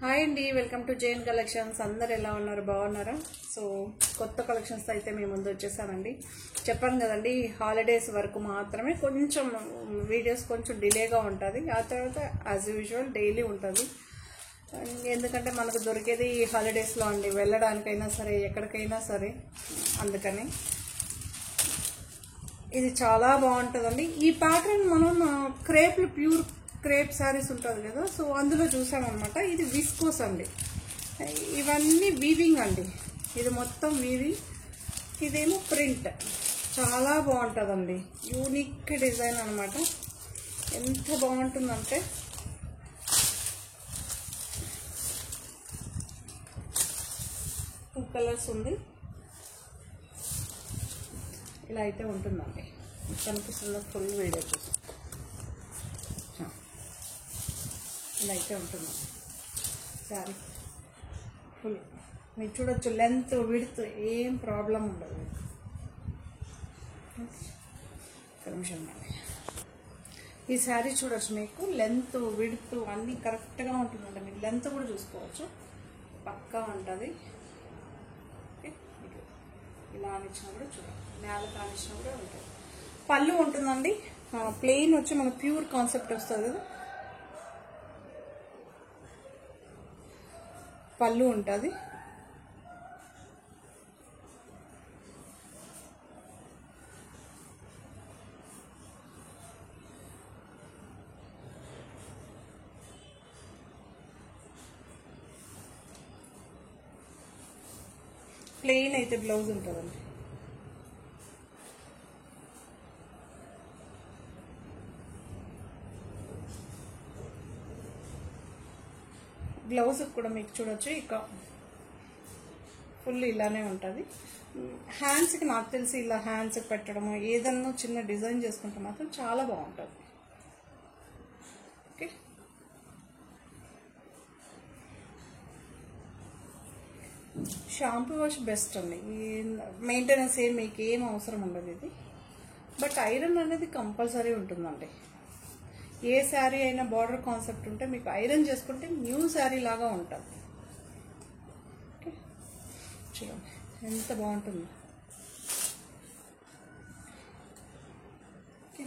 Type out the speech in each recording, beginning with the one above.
Hi అండి, welcome to Jain collections. అందరు ఎలా ఉన్నారు? బాగున్నారా? సో కొత్త కలెక్షన్స్ అయితే మేము ముందు వచ్చేసానండి. చెప్పాను కదండి, హాలిడేస్ వరకు మాత్రమే కొంచెం వీడియోస్ కొంచెం డిలేగా ఉంటుంది. ఆ తర్వాత యాజ్ యూజువల్ డైలీ ఉంటుంది. ఎందుకంటే మనకు దొరికేది హాలిడేస్లో అండి, వెళ్ళడానికైనా సరే ఎక్కడికైనా సరే. అందుకని ఇది చాలా బాగుంటుందండి. ఈ ప్యాటర్న్ మనం క్రేప్లు ప్యూర్ క్రేప్ శారీస్ ఉంటుంది కదా, సో అందులో చూసామన్నమాట. ఇది విస్కోస్ అండి, ఇవన్నీ వీవింగ్ అండి. ఇది మొత్తం వీవింగ్, ఇదేమో ప్రింట్. చాలా బాగుంటుందండి, యూనిక్ డిజైన్ అనమాట. ఎంత బాగుంటుందంటే టూ కలర్స్ ఉంది. ఇలా అయితే ఉంటుందండి. కనిపిస్తుందా? ఫుల్ వీడియో చూసి ఇలా అయితే ఉంటుంది శారీ ఫుల్. మీరు చూడొచ్చు, లెంత్ విడ్త్ ఏం ప్రాబ్లం ఉండదు. ఒక నిమిషం అండి, ఈ శారీ చూడొచ్చు, మీకు లెంత్ విడ్త్ అన్నీ కరెక్ట్గా ఉంటుందండి. మీరు లెంత్ కూడా చూసుకోవచ్చు, పక్కా ఉంటుంది. ఇలా అనిచ్చినా కూడా చూడండి, నేల కానిచ్చినా కూడా ఉంటుంది. పళ్ళు ఉంటుందండి, ప్లెయిన్ వచ్చి మన ప్యూర్ కాన్సెప్ట్ వస్తుంది కదా, పళ్ళు ఉంటుంది. ప్లెయిన్ అయితే బ్లౌజ్ ఉంటుందండి. బ్లౌజ్ కూడా మీకు చూడొచ్చు, ఇక ఫుల్ ఇలానే ఉంటుంది. హ్యాండ్స్కి నాకు తెలిసి ఇలా హ్యాండ్స్కి పెట్టడము, ఏదన్నా చిన్న డిజైన్ చేసుకుంటే మాత్రం చాలా బాగుంటుంది. ఓకే, షాంపూ వాష్ బెస్ట్ అండి. మెయింటెనెన్స్ మీకు ఏం అవసరం ఉండదు ఇది. బట్ ఐరన్ అనేది కంపల్సరీ ఉంటుందండి. ఏ శారీ అయినా బార్డర్ కాన్సెప్ట్ ఉంటే మీకు ఐరన్ చేసుకుంటే న్యూ శారీ లాగా ఉంటుంది. ఓకే, చూడండి ఎంత బాగుంటుంది. ఓకే,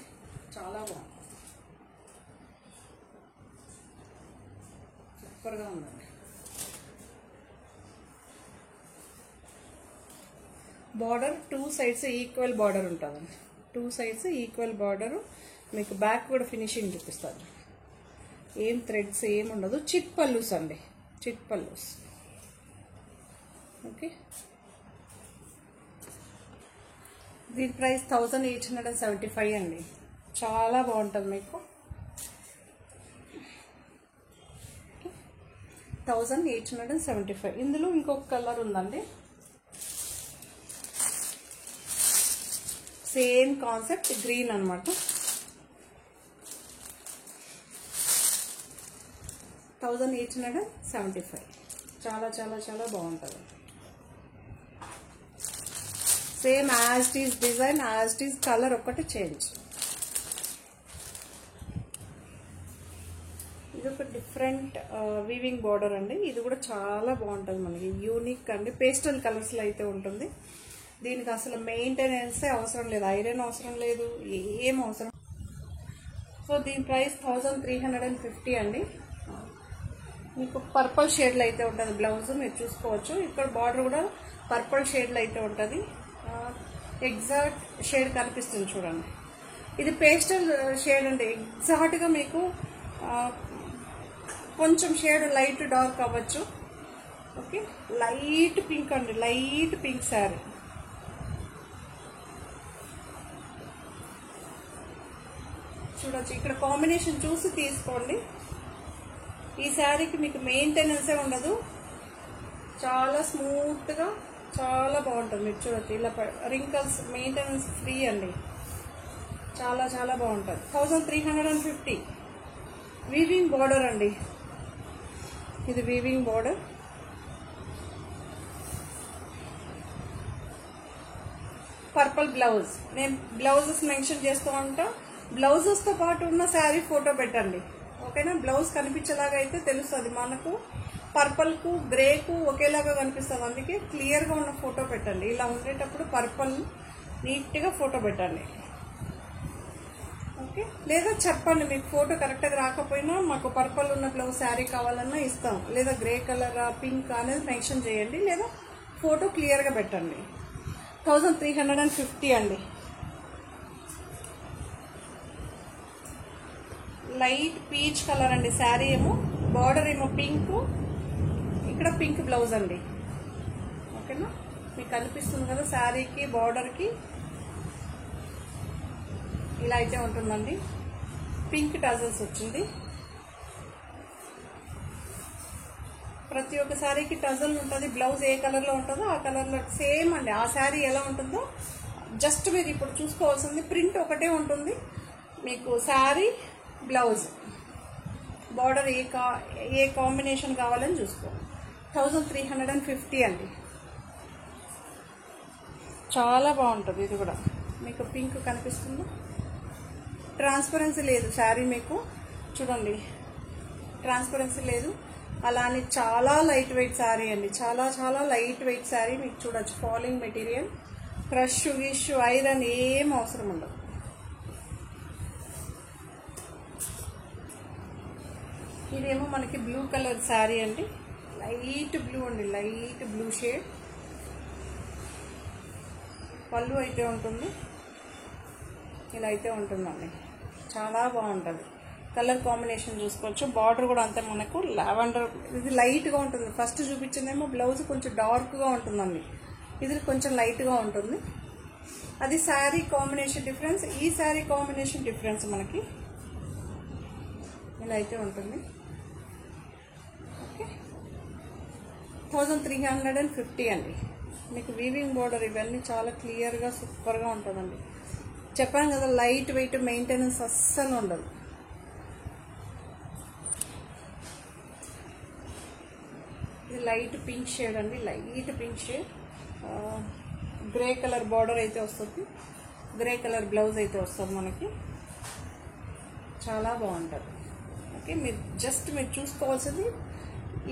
చాలా బాగుంది, సూపర్గా ఉందండి. Border two sides equal border ఉంటుందండి. Two sides equal border. మీకు బ్యాక్ కూడా ఫినిషింగ్ చూపిస్తుంది. ఏం థ్రెడ్స్ ఏం ఉండదు. చిట్ పల్లూస్ అండి, చిట్ పల్లూస్. ఓకే, దీని ప్రైస్ 1875 అండి. చాలా బాగుంటుంది మీకు. 1875. ఇందులో ఇంకొక కలర్ ఉందండి, సేమ్ కాన్సెప్ట్, గ్రీన్ అనమాట. 1875. చాలా చాలా చాలా బాగుంటుంది. Same as these design, as these colour ఒక్కటి చేంజ్. ఇది ఒక డిఫరెంట్ వీవింగ్ బార్డర్ అండి. ఇది కూడా చాలా బాగుంటుంది మనకి, యూనిక్ అండి. పేస్టల్ కలర్స్లో అయితే ఉంటుంది. దీనికి అసలు మెయింటెనెన్సే అవసరం లేదు, ఐరన్ అవసరం లేదు, ఏం అవసరం. సో దీని ప్రైస్ 1350 అండి. మీకు పర్పుల్ షేడ్లో అయితే ఉంటుంది బ్లౌజ్, మీరు చూసుకోవచ్చు. ఇక్కడ బార్డర్ కూడా పర్పుల్ షేడ్లో అయితే ఉంటుంది. ఎగ్జాక్ట్ షేడ్ కనిపిస్తుంది చూడండి. ఇది పేస్టల్ షేడ్ అండి. ఎగ్జాక్ట్గా మీకు కొంచెం షేడ్ లైట్ డార్క్ అవ్వచ్చు. ఓకే, లైట్ పింక్ అండి, లైట్ పింక్ శారీ. చూడొచ్చు, ఇక్కడ కాంబినేషన్ చూసి తీసుకోండి. ఈ శారీకి మీకు మెయింటెనెన్సే ఉండదు, చాలా స్మూత్గా చాలా బాగుంటుంది. మీరు చూడొచ్చు, ఇలా రింకల్స్ మెయింటెనెన్స్ ఫ్రీ అండి. చాలా చాలా బాగుంటుంది. 1350. వీవింగ్ బార్డర్ అండి, ఇది వీవింగ్ బార్డర్. Purple blouse. నేను బ్లౌజెస్ మెన్షన్ చేస్తూ ఉంటా. బ్లౌజెస్తో పాటు ఉన్న శారీ ఫోటో పెట్టండి. ఓకేనా, బ్లౌజ్ కనిపించేలాగా అయితే తెలుస్తుంది మనకు. పర్పుల్కు గ్రేకు ఒకేలాగా కనిపిస్తుంది, అందుకే క్లియర్గా ఉన్న ఫోటో పెట్టండి. ఇలా ఉండేటప్పుడు పర్పుల్ నీట్గా ఫోటో పెట్టండి. ఓకే, లేదా చెప్పండి మీకు ఫోటో కరెక్ట్గా రాకపోయినా మాకు పర్పుల్ ఉన్న బ్లౌజ్ శారీ కావాలన్నా ఇస్తాం, లేదా గ్రే కలర్ పింక్ అనేది మెన్షన్ చేయండి, లేదా ఫోటో క్లియర్గా పెట్టండి. 1350 అండి. లైట్ పీచ్ కలర్ అండి. శారీ ఏమో బార్డర్ ఏమో పింక్, ఇక్కడ పింక్ బ్లౌజ్ అండి. ఓకేనా, మీకు కనిపిస్తుంది కదా శారీకి బార్డర్కి ఇలా అయితే ఉంటుందండి. పింక్ టజల్స్ వచ్చింది. ప్రతి ఒక్క శారీకి టజల్ ఉంటుంది. బ్లౌజ్ ఏ కలర్లో ఉంటుందో ఆ కలర్లో సేమ్ అండి. ఆ శారీ ఎలా ఉంటుందో జస్ట్ మీరు ఇప్పుడు చూసుకోవాల్సింది ప్రింట్ ఒకటే ఉంటుంది. మీకు శారీ బ్లౌజ్ బార్డర్ ఏ కాంబినేషన్ కావాలని చూసుకో. 1350 అండి. చాలా బాగుంటుంది. ఇది కూడా మీకు పింక్ కనిపిస్తుంది. ట్రాన్స్పరెన్సీ లేదు శారీ, మీకు చూడండి ట్రాన్స్పరెన్సీ లేదు. అలానే చాలా లైట్ వెయిట్ శారీ అండి. చాలా చాలా లైట్ వెయిట్ శారీ. మీకు చూడొచ్చు ఫాలింగ్ మెటీరియల్, క్రష్ గిష్ ఐరన్ ఏం అవసరం ఉండదు. ఇదేమో మనకి బ్లూ కలర్ శారీ అండి. లైట్ బ్లూ అండి, లైట్ బ్లూ షేడ్. పళ్ళు అయితే ఉంటుంది, ఇలా అయితే ఉంటుందండి. చాలా బాగుంటుంది. కలర్ కాంబినేషన్ చూసుకోవచ్చు. బార్డర్ కూడా అంతే మనకు లావెండర్, ఇది లైట్గా ఉంటుంది. ఫస్ట్ చూపించిందేమో బ్లౌజ్ కొంచెం డార్క్గా ఉంటుందండి, ఇది కొంచెం లైట్గా ఉంటుంది. అది శారీ కాంబినేషన్ డిఫరెన్స్, ఈ శారీ కాంబినేషన్ డిఫరెన్స్ మనకి ఇలా అయితే ఉంటుంది. ఓకే, 1350 అండి. మీకు వీవింగ్ బోర్డర్ ఇవన్నీ చాలా క్లియర్గా సూపర్గా ఉంటుందండి. చెప్పాను కదా లైట్ వెయిట్, మెయింటెనెన్స్ అస్సలు ఉండదు. ఇది లైట్ పింక్ షేడ్ అండి, light pink shade. Grey colour border అయితే వస్తుంది, గ్రే కలర్ బ్లౌజ్ అయితే వస్తుంది మనకి. చాలా బాగుంటుంది. ఓకే, మీరు చూసుకోవాల్సింది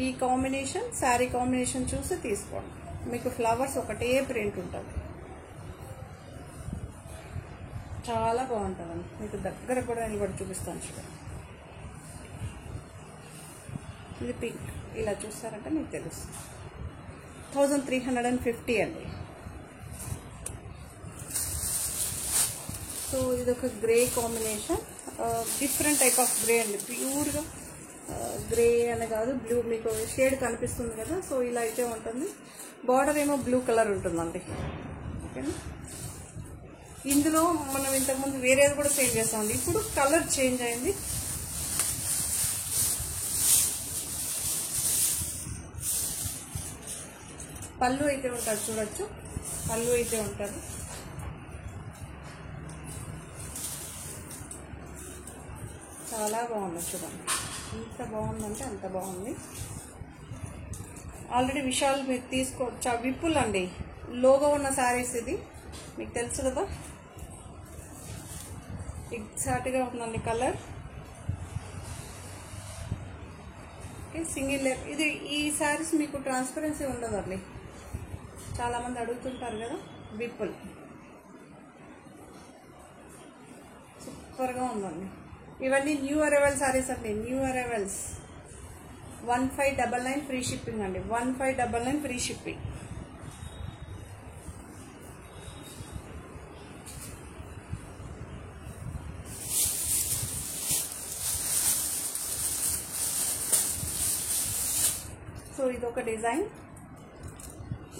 ఈ కాంబినేషన్, శారీ కాంబినేషన్ చూసి తీసుకోండి. మీకు ఫ్లవర్స్ ఒకటే ప్రింట్ ఉంటుంది. చాలా బాగుంటుందండి. మీకు దగ్గర కూడా నిలబడి చూపిస్తాను చూడండి. ఇది పింక్, ఇలా చూస్తారంటే మీకు తెలుస్తుంది. 1350 అండి. సో ఇది ఒక grey combination, different type of grey అండి. ప్యూర్గా గ్రే అని కాదు, బ్లూ మీకు షేడ్ కనిపిస్తుంది కదా. సో ఇలా అయితే ఉంటుంది. బార్డర్ ఏమో బ్లూ కలర్ ఉంటుందండి. ఓకేనా, ఇందులో మనం ఇంతకుముందు వేరేది కూడా సేల్ చేస్తామండి. ఇప్పుడు కలర్ చేంజ్ అయింది. పళ్ళు అయితే ఉంటుంది, చూడొచ్చు పళ్ళు అయితే ఉంటుంది. చాలా బాగుంది చూడండి, ఎంత బాగుందంటే అంత బాగుంది. ఆల్రెడీ విషయాలు మీరు తీసుకోవచ్చు. విప్పుల్ అండి, లోగో ఉన్న శారీస్ ఇది మీకు తెలుసు కదా. ఎగ్జాక్ట్గా ఉందండి కలర్. Okay, single layer. ఇది ఈ శారీస్ మీకు ట్రాన్స్పరెన్సీ ఉండదండి, చాలామంది అడుగుతుంటారు కదా. విప్పుల్ సూపర్గా ఉందండి. ఇవన్నీ న్యూ అరైవల్ శారీస్ అండి, న్యూ అరైవల్స్. 1599 ఫ్రీ షిప్పింగ్ అండి, 1599 ఫ్రీ షిప్పింగ్. సో ఇదొక డిజైన్.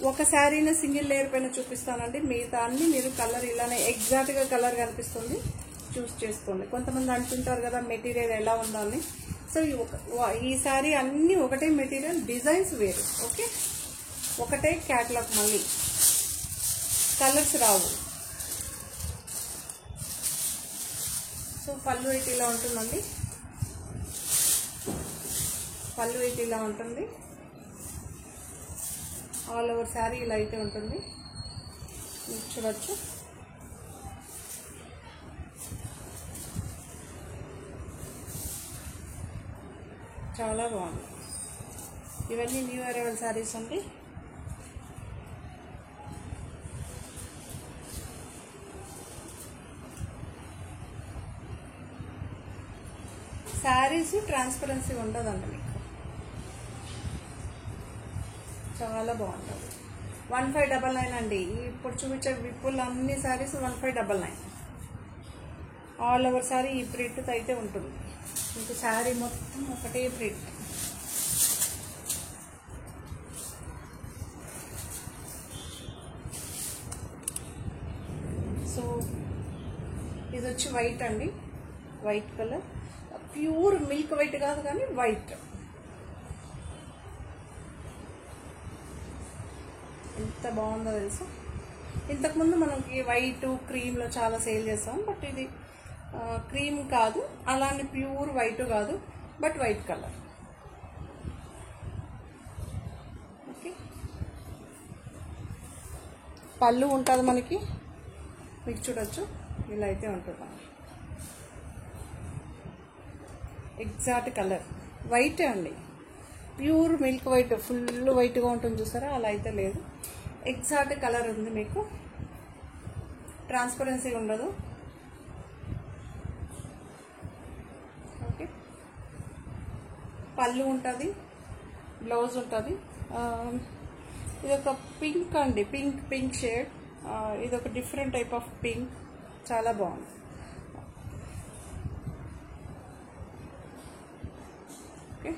ఒక శారీని సింగిల్ లేయర్ పైన చూపిస్తానండి, మిగతా అన్ని మీరు కలర్ ఇలానే ఎగ్జాక్ట్గా కలర్ కనిపిస్తుంది చూస్ చేసుకోండి. కొంతమంది అంటుంటారు కదా మెటీరియల్ ఎలా ఉందని. సో ఈ శారీ అన్ని ఒకటే మెటీరియల్, డిజైన్స్ వేరు. ఓకే, ఒకటే క్యాటలాగ్, మళ్ళీ కలర్స్ రావు. సో పళ్ళు అయితే ఇలా ఉంటుందండి, పళ్ళు అయితే ఇలా ఉంటుంది. ఆల్ ఓవర్ శారీ ఇలా అయితే ఉంటుంది, చూడొచ్చు. చాలా బాగుంది. ఇవన్నీ న్యూ అరైవల్ శారీస్ అండి. శారీస్ ట్రాన్స్పరెన్సీ ఉండదండి మీకు, చాలా బాగుంటుంది. 1599 అండి. ఇప్పుడు చూపించే విప్పుల్ అన్ని శారీస్ 1599. ఆల్ ఓవర్ శారీ ఈ ప్రింట్ అయితే ఉంటుంది మీకు. శారీ మొత్తం ఒకటే ప్రింట్. సో ఇది వచ్చి వైట్ అండి, white colour, pure milk white కాదు కానీ వైట్. ఎంత బాగుందో తెలుసా. ఇంతకుముందు మనకి వైట్ క్రీమ్లో చాలా సేల్ చేస్తాం, బట్ ఇది క్రీమ్ కాదు, అలానే ప్యూర్ వైట్ కాదు, బట్ వైట్ కలర్. ఓకే, పళ్ళు ఉంటుంది మనకి, మీకు చూడొచ్చు ఇలా అయితే ఉంటుంది. ఎగ్జాక్ట్ కలర్ వైటే అండి, ప్యూర్ మిల్క్ వైట్, ఫుల్ వైట్గా ఉంటుంది చూసారా, అలా అయితే లేదు. ఎగ్జాక్ట్ కలర్ ఉంది మీకు, ట్రాన్స్పరెన్సీ ఉండదు. ఓకే, పళ్ళు ఉంటుంది, బ్లౌజ్ ఉంటుంది. ఇది ఒక పింక్ అండి, పింక్ షేడ్. ఇది ఒక డిఫరెంట్ టైప్ ఆఫ్ పింక్, చాలా బాగుంది. ఓకే,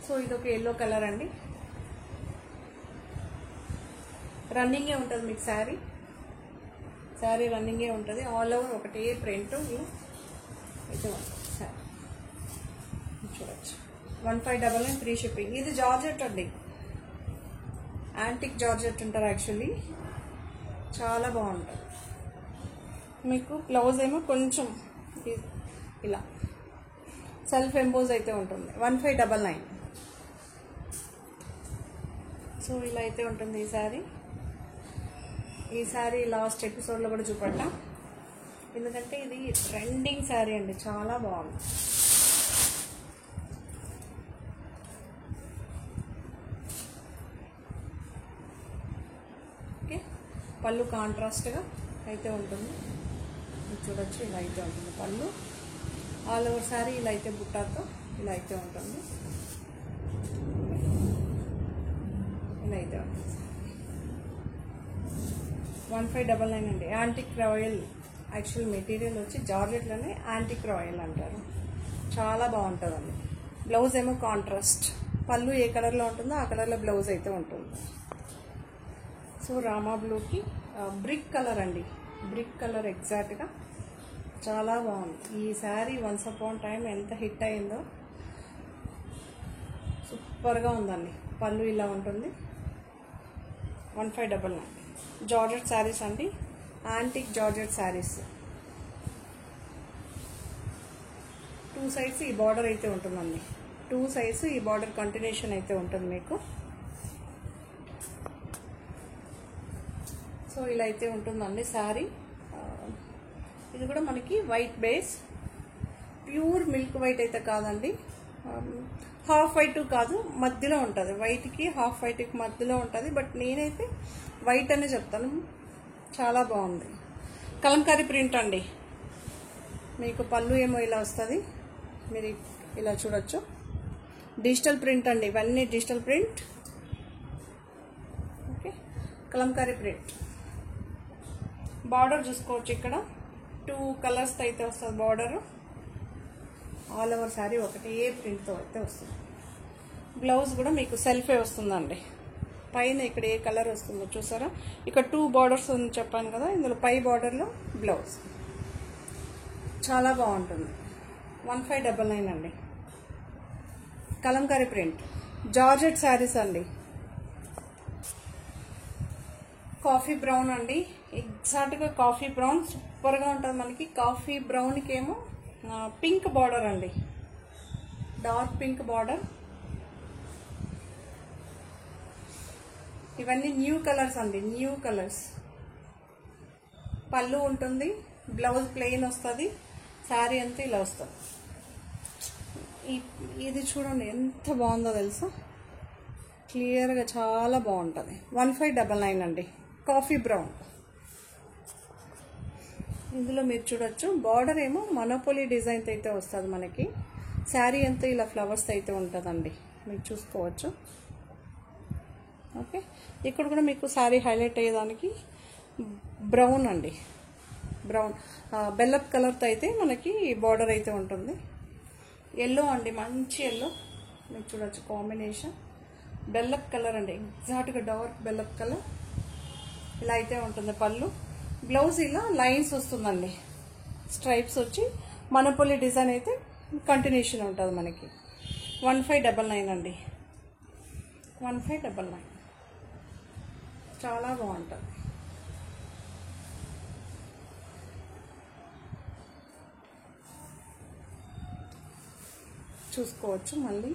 సో ఇది ఒక ఎల్లో కలర్ అండి. రన్నింగే ఉంటుంది మీకు శారీ రన్నింగే ఉంటుంది. ఆల్ ఓవర్ ఒకటే ప్రింట్ అయితే శారీ చూడచ్చు. 1599 ఫ్రీ షిప్పింగ్. ఇది జార్జెట్ అండి, యాంటిక్ జార్జెట్ అంటారు యాక్చువల్లీ, చాలా బాగుంటుంది మీకు. బ్లౌజ్ ఏమో కొంచెం ఇలా సెల్ఫ్ ఎంబోజ్ అయితే ఉంటుంది. 1599. సో ఇలా అయితే ఉంటుంది ఈ శారీ లాస్ట్ ఎపిసోడ్లో కూడా చూపడ్డా, ఎందుకంటే ఇది ట్రెండింగ్ శారీ అండి, చాలా బాగుంది. ఓకే, పళ్ళు కాంట్రాస్ట్గా అయితే ఉంటుంది, చూడొచ్చు. ఇలా అయితే ఉంటుంది పళ్ళు. ఆల్ ఓవర్ శారీ ఇలా అయితే బుట్టాతో ఇలా అయితే ఉంటుంది, ఇలా అయితే ఉంటుంది. 1599 అండి. యాంటిక్ రాయల్, యాక్చువల్ మెటీరియల్ వచ్చి జార్జెట్లోనే యాంటిక్ రాయల్ అంటారు, చాలా బాగుంటుందండి. బ్లౌజ్ ఏమో కాంట్రాస్ట్, పళ్ళు ఏ కలర్లో ఉంటుందో ఆ కలర్లో బ్లౌజ్ అయితే ఉంటుంది. సో రామా బ్లూకి బ్రిక్ కలర్ అండి, బ్రిక్ కలర్ ఎగ్జాక్ట్గా చాలా బాగుంది. ఈ శారీ వన్స్ అపాన్ టైం ఎంత హిట్ అయిందో, సూపర్గా ఉందండి. పళ్ళు ఇలా ఉంటుంది. 1599 జార్జెట్ శారీస్ అండి, యాంటిక్ జార్జెట్ శారీస్. 2 సైడ్స్ ఈ బార్డర్ అయితే ఉంటుందండి, 2 సైడ్స్ ఈ బార్డర్ కంటిన్యూషన్ అయితే ఉంటుంది మీకు. సో ఇలా అయితే ఉంటుందండి శారీ. ఇది కూడా మనకి white base, pure milk white అయితే కాదండి, హాఫ్ వైట్ కాదు, మధ్యలో ఉంటుంది. వైట్కి హాఫ్ వైట్కి మధ్యలో ఉంటుంది, బట్ నేనైతే వైట్ అనే చెప్తాను. చాలా బాగుంది. కలంకారీ ప్రింట్ అండి మీకు. పళ్ళు ఏమో ఇలా వస్తుంది, మీరు ఇలా చూడొచ్చు. డిజిటల్ ప్రింట్ అండి, ఇవన్నీ digital print. Okay, Kalamkari print. Border చూసుకోవచ్చు, ఇక్కడ 2 కలర్స్ అయితే వస్తుంది బార్డర్. ఆల్ ఓవర్ శారీ ఒకటే ప్రింట్తో అయితే వస్తుంది. బ్లౌజ్ కూడా మీకు సెల్ఫే వస్తుందండి. పైన ఇక్కడ ఏ కలర్ వస్తుందో చూసారా, ఇక్కడ 2 బార్డర్స్ ఉంది చెప్పాను కదా, ఇందులో పై బార్డర్లో బ్లౌజ్. చాలా బాగుంటుంది. 1599 అండి. కలంకారీ ప్రింట్ జార్జెట్ శారీస్ అండి. కాఫీ బ్రౌన్ అండి, ఎగ్జాక్ట్గా కాఫీ బ్రౌన్, సూపర్గా ఉంటుంది మనకి. కాఫీ బ్రౌన్కి ఏమో పింక్ బార్డర్ అండి, డార్క్ పింక్ బార్డర్. ఇవన్నీ న్యూ కలర్స్ అండి, న్యూ కలర్స్. పళ్ళు ఉంటుంది, బ్లౌజ్ ప్లెయిన్ వస్తుంది, శారీ అంతా ఇలా వస్తుంది. ఇది చూడండి ఎంత బాగుందో తెలుసా, క్లియర్గా చాలా బాగుంటుంది. 1599 అండి, కాఫీ బ్రౌన్. ఇందులో మీరు చూడొచ్చు బార్డర్ ఏమో మొనోపోలీ డిజైన్తో అయితే వస్తుంది మనకి. శారీ అంతా ఇలా ఫ్లవర్స్ అయితే ఉంటుందండి, మీరు చూసుకోవచ్చు. ఓకే, ఇక్కడ కూడా మీకు శారీ హైలైట్ అయ్యేదానికి బ్రౌన్ అండి, బ్రౌన్ బెల్లప్ కలర్తో అయితే మనకి బార్డర్ అయితే ఉంటుంది. ఎల్లో అండి, మంచి ఎల్లో, మీకు చూడొచ్చు కాంబినేషన్. బెల్లప్ కలర్ అండి, ఎగ్జాక్ట్గా డార్క్ బెల్లప్ కలర్. ఇలా అయితే ఉంటుంది పళ్ళు. బ్లౌజ్ ఇలా లైన్స్ వస్తుందండి, స్ట్రైప్స్ వచ్చి మనపోలి డిజైన్ అయితే కంటిన్యూషన్ ఉంటుంది మనకి. 1599 అండి, 1599. చాలా బాగుంటుంది. చూసుకోవచ్చు. మళ్ళీ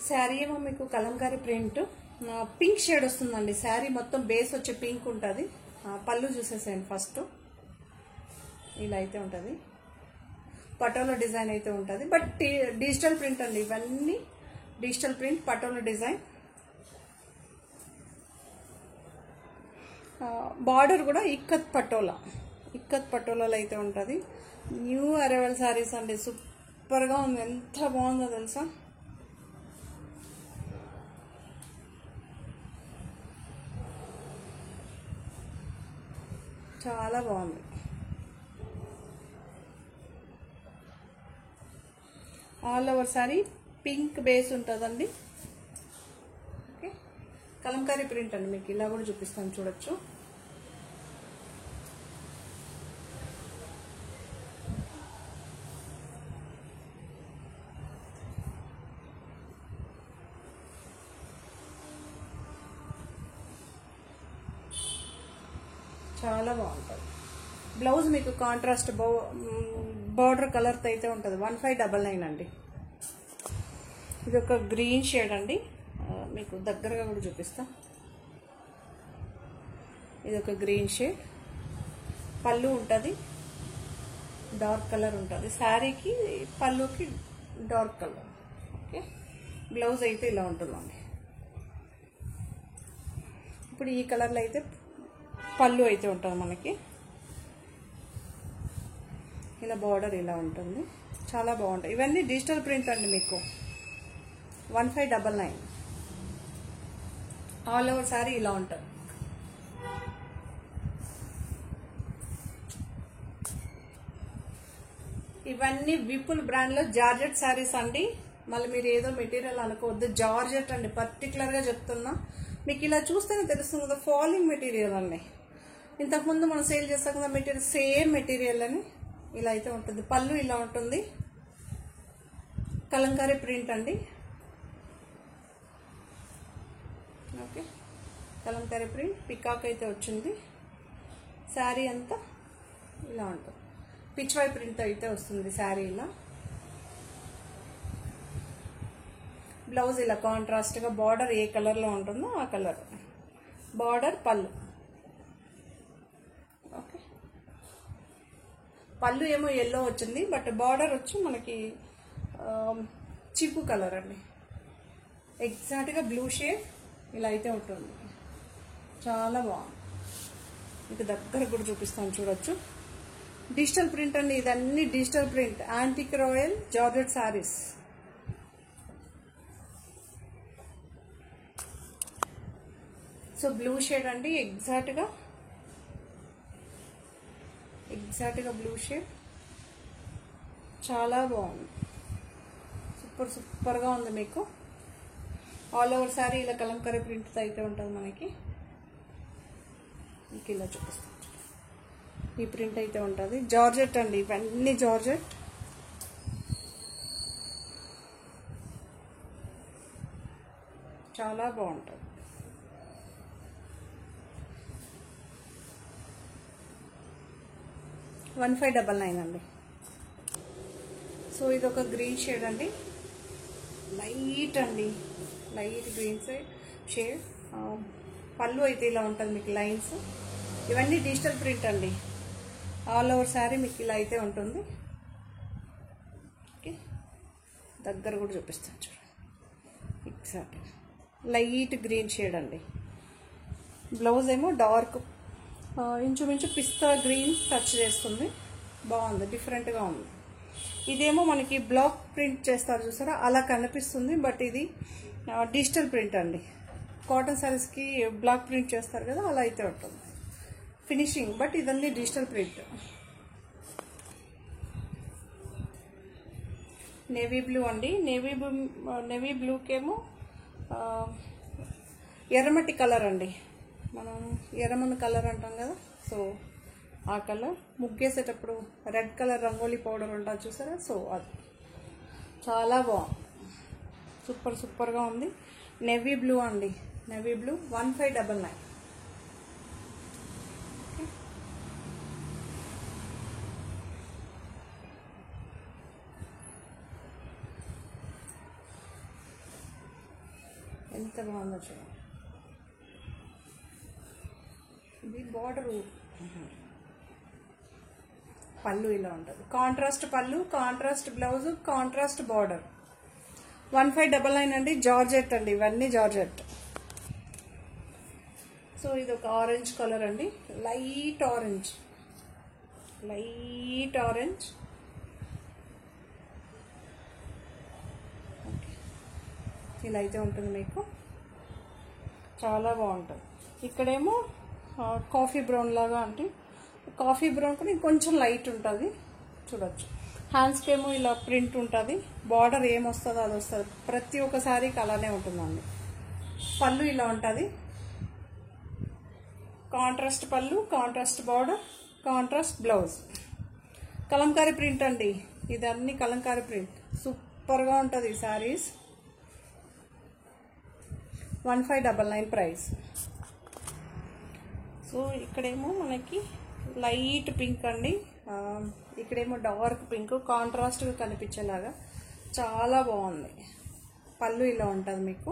శారీ ఏమో మీకు కలంకారీ ప్రింట్, పింక్ షేడ్ వస్తుందండి. శారీ మొత్తం బేస్ వచ్చే పింక్ ఉంటుంది. పళ్ళు చూసేసేయండి ఫస్ట్, ఇలా అయితే ఉంటుంది. పటోలా డిజైన్ అయితే ఉంటుంది, బట్ డిజిటల్ ప్రింట్ అండి ఇవన్నీ. Digital print, patola design. Border కూడా ఇక్కత్ పటోలాలో అయితే ఉంటుంది. న్యూ అరైవల్ శారీస్ అండి, సూపర్గా ఉంది. ఎంత బాగుందో తెలుసా. చాలా బాగుంది. All over sorry pink base ఉంటుందండి. ఓకే, కలంకారీ ప్రింట్ అండి, మీకు ఇలా కూడా చూపిస్తాను చూడొచ్చు. చాలా బాగుంటుంది. బ్లౌజ్ మీకు కాంట్రాస్ట్ బార్డర్ కలర్తో అయితే ఉంటుంది. 1599 అండి. ఇది ఒక గ్రీన్ షేడ్ అండి, మీకు దగ్గరగా కూడా చూపిస్తా. ఇది ఒక గ్రీన్ షేడ్. పళ్ళు ఉంటుంది, డార్క్ కలర్ ఉంటుంది. శారీకి పళ్ళుకి డార్క్ కలర్. ఓకే, బ్లౌజ్ అయితే ఇలా ఉంటుందండి. ఇప్పుడు ఈ కలర్లో అయితే పళ్ళు అయితే ఉంటుంది మనకి. ఇలా బార్డర్ ఇలా ఉంటుంది, చాలా బాగుంటాయి. ఇవన్నీ డిజిటల్ ప్రింట్ అండి మీకు. 1599. ఆల్ ఓవర్ శారీ ఇలా ఉంటుంది. ఇవన్నీ విపుల్ బ్రాండ్లో జార్జెట్ శారీస్ అండి. మళ్ళీ మీరు ఏదో మెటీరియల్ అనుకోవద్దు, జార్జెట్ అండి, పర్టికులర్గా చెప్తున్నా. మీకు ఇలా చూస్తేనే తెలుస్తుంది కదా, ఫాలింగ్ మెటీరియల్ అండి. ఇంతకుముందు మనం సేల్ చేస్తాం కదా మెటీరియల్, సేమ్ మెటీరియల్ అని. ఇలా అయితే ఉంటుంది. పళ్ళు ఇలా ఉంటుంది, కలంకారీ ప్రింట్ అండి. ఓకే, కలంకారీ ప్రింట్, పికాక్ అయితే వచ్చింది. శారీ అంతా ఇలా ఉంటుంది. పిచ్వై ప్రింట్ అయితే వస్తుంది శారీ ఇలా. బ్లౌజ్ ఇలా కాంట్రాస్ట్గా బార్డర్ ఏ కలర్లో ఉంటుందో ఆ కలర్ బార్డర్. పళ్ళు ఓకే, పళ్ళు ఏమో ఎల్లో వచ్చింది, బట్ బార్డర్ వచ్చి మనకి చిప్పు కలర్ అండి, ఎగ్జాక్ట్గా బ్లూ షేడ్. ఇలా అయితే ఉంటుంది, చాలా బాగుంది. మీకు దగ్గర కూడా చూపిస్తాను చూడొచ్చు. డిజిటల్ ప్రింట్ అండి, ఇదన్నీ digital print. Antique royal georgette saris. So blue shade అండి, ఎగ్జాక్ట్గా బ్లూ షేడ్. చాలా బాగుంది, సూపర్గా ఉంది మీకు. ఆల్ ఓవర్ శారీ ఇలా కలంకారీ ప్రింట్ అయితే ఉంటుంది మనకి. మీకు ఇలా చూపిస్తాను, ఈ ప్రింట్ అయితే ఉంటుంది. జార్జెట్ అండి, ఇవన్నీ జార్జెట్. చాలా బాగుంటుంది. $1599 అండి. సో ఇది ఒక గ్రీన్ షేడ్ అండి, లైట్ అండి, లైట్ గ్రీన్ షేడ్. పళ్ళు అయితే ఇలా ఉంటుంది మీకు లైన్స్. ఇవన్నీ డిజిటల్ ప్రింట్ అండి. ఆల్ ఓవర్ శారీ మీకు ఇలా అయితే ఉంటుంది. ఓకే, దగ్గర కూడా చూపిస్తాను చూడండి. ఎగ్జాక్ట్ లైట్ గ్రీన్ షేడ్ అండి. బ్లౌజ్ ఏమో డార్క్ ఇంచుమించు పిస్తా గ్రీన్ టచ్ చేస్తుంది. బాగుంది, డిఫరెంట్గా ఉంది. ఇదేమో మనకి బ్లాక్ ప్రింట్ చేస్తారు చూసారా, అలా కనిపిస్తుంది. బట్ ఇది డిజిటల్ ప్రింట్ అండి. కాటన్ శారీస్కి బ్లాక్ ప్రింట్ చేస్తారు కదా, అలా అయితే ఉంటుంది ఫినిషింగ్. బట్ ఇదన్నీ డిజిటల్ ప్రింట్. నేవీ బ్లూ అండి. నేవీ బ్లూకేమో ఎర్రమట్టి కలర్ అండి. మనం ఎర్రమన్ను కలర్ అంటాం కదా, సో ఆ కలర్. ముగ్గేసేటప్పుడు రెడ్ కలర్ రంగోలీ పౌడర్ ఉంటుంది చూసారా, సో అది చాలా బాగుంది. సూపర్గా ఉంది. నేవీ బ్లూ అండి. Navy blue 1599. ఎంత బాగుందో చూడండి. ఇది బార్డరు, పళ్ళు ఇలా ఉంటుంది. కాంట్రాస్ట్ పళ్ళు, కాంట్రాస్ట్ బ్లౌజ్, కాంట్రాస్ట్ బార్డర్. 1599 అండి. జార్జెట్ అండి, ఇవన్నీ జార్జెట్. సో ఇది ఒక ఆరెంజ్ కలర్ అండి, లైట్ ఆరెంజ్. ఇలా అయితే ఉంటుంది మీకు, చాలా బాగుంటుంది. ఇక్కడేమో కాఫీ బ్రౌన్ లాగా అంటే, కాఫీ బ్రౌన్ కూడా ఇంకొంచెం లైట్ ఉంటుంది చూడొచ్చు. హ్యాండ్స్కి ఏమో ఇలా ప్రింట్ ఉంటుంది. బార్డర్ ఏమొస్తుందో అది వస్తుంది. ప్రతి ఒక్క శారీకి అలానే ఉంటుందండి. పళ్ళు ఇలా ఉంటుంది. కాంట్రాస్ట్ పళ్ళు, contrast border, contrast blouse. Kalamkari print అండి. ఇదన్నీ కలంకారీ ప్రింట్. సూపర్గా ఉంటుంది ఈ శారీస్. 1599 ప్రైస్. సో ఇక్కడేమో మనకి లైట్ పింక్ అండి, ఇక్కడేమో డార్క్ పింక్, కాంట్రాస్ట్గా కనిపించేలాగా చాలా బాగుంది. పళ్ళు ఇలా ఉంటుంది మీకు.